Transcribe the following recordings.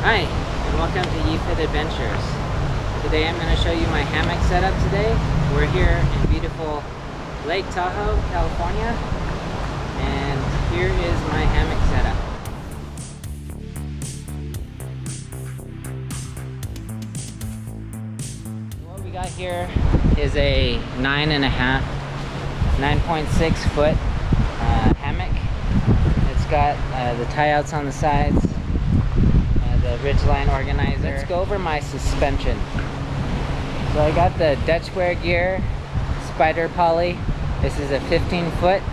Hi, and welcome to Yee Fit Adventures. Today I'm going to show you my hammock setup today. We're here in beautiful Lake Tahoe, California, and here is my hammock setup. What we got here is a 9.6 foot hammock. It's got the tie outs on the sides, the ridgeline organizer. Let's go over my suspension. So I got the Dutch square gear spider poly. This is a 15 foot.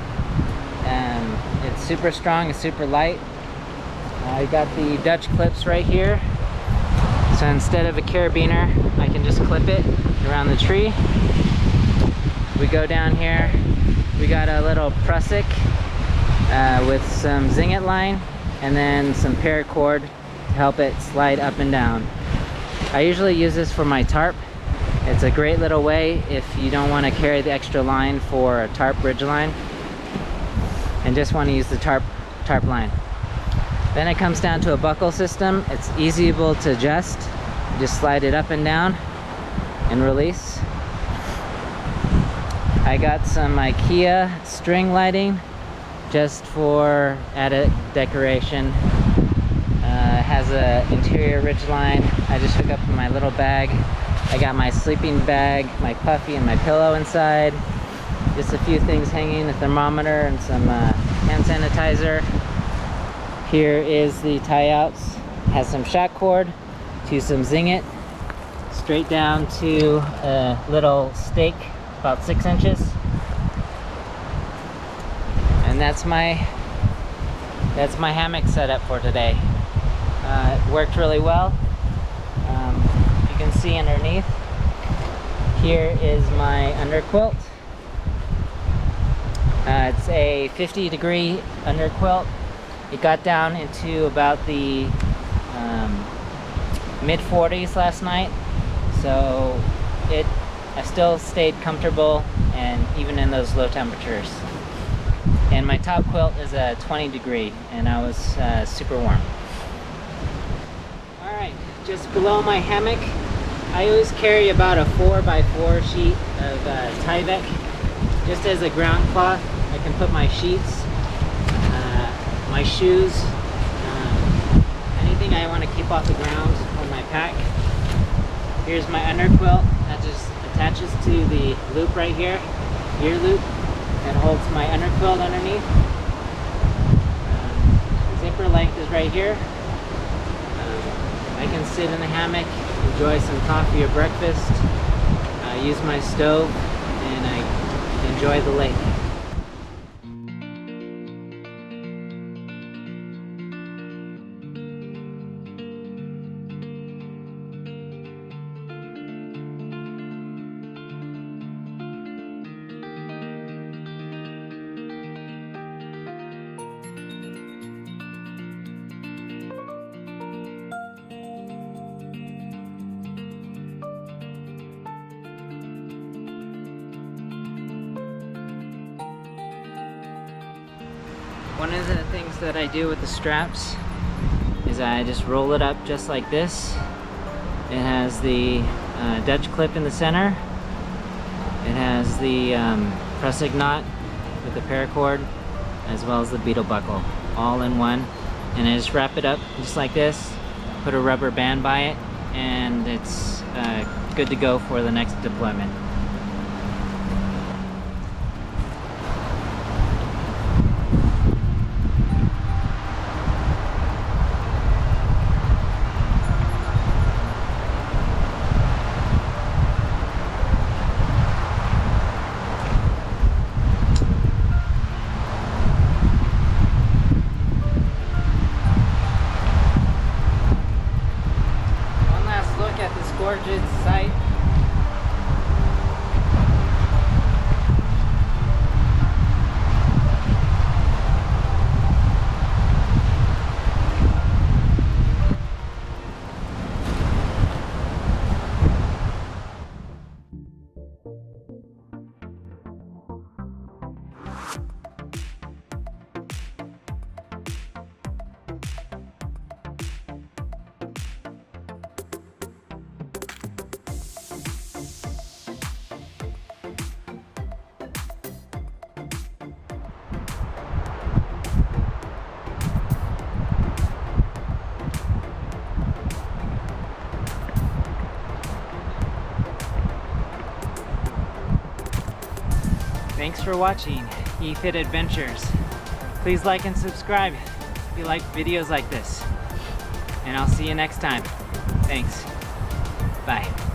It's super strong and super light. I got the Dutch clips right here. So instead of a carabiner, I can just clip it around the tree. We go down here. We got a little prusik with some zinget line and then some paracord to help it slide up and down. I usually use this for my tarp. It's a great little way if you don't want to carry the extra line for a tarp ridge line and just want to use the tarp line. Then it comes down to a buckle system. It's easy-able to adjust. You just slide it up and down and release. I got some IKEA string lighting just for added decoration. It has an interior ridge line. I just hook up my little bag. I got my sleeping bag, my puffy, and my pillow inside. Just a few things hanging, a thermometer and some hand sanitizer. Here is the tie outs. It has some shock cord to some zinget, straight down to a little stake about 6 inches. And that's my hammock setup for today. It worked really well. You can see underneath. Here is my underquilt. It's a 50-degree underquilt. It got down into about the mid-40s last night, so I still stayed comfortable and even in those low temperatures. And my top quilt is a 20-degree, and I was super warm. Alright, just below my hammock, I always carry about a 4x4 sheet of Tyvek, just as a ground cloth. I can put my sheets, my shoes, anything I want to keep off the ground on my pack. Here's my underquilt that just attaches to the loop right here, ear loop, that holds my underquilt underneath. Zipper length is right here. I can sit in the hammock, enjoy some coffee or breakfast, use my stove, and I enjoy the lake. One of the things that I do with the straps is I just roll it up just like this. It has the Dutch clip in the center. It has the prusik knot with the paracord, as well as the beetle buckle, all in one. And I just wrap it up just like this, put a rubber band by it, and it's good to go for the next deployment. Gorgeous sight. Thanks for watching Yee Fit Adventures. Please like and subscribe if you like videos like this. And I'll see you next time. Thanks. Bye.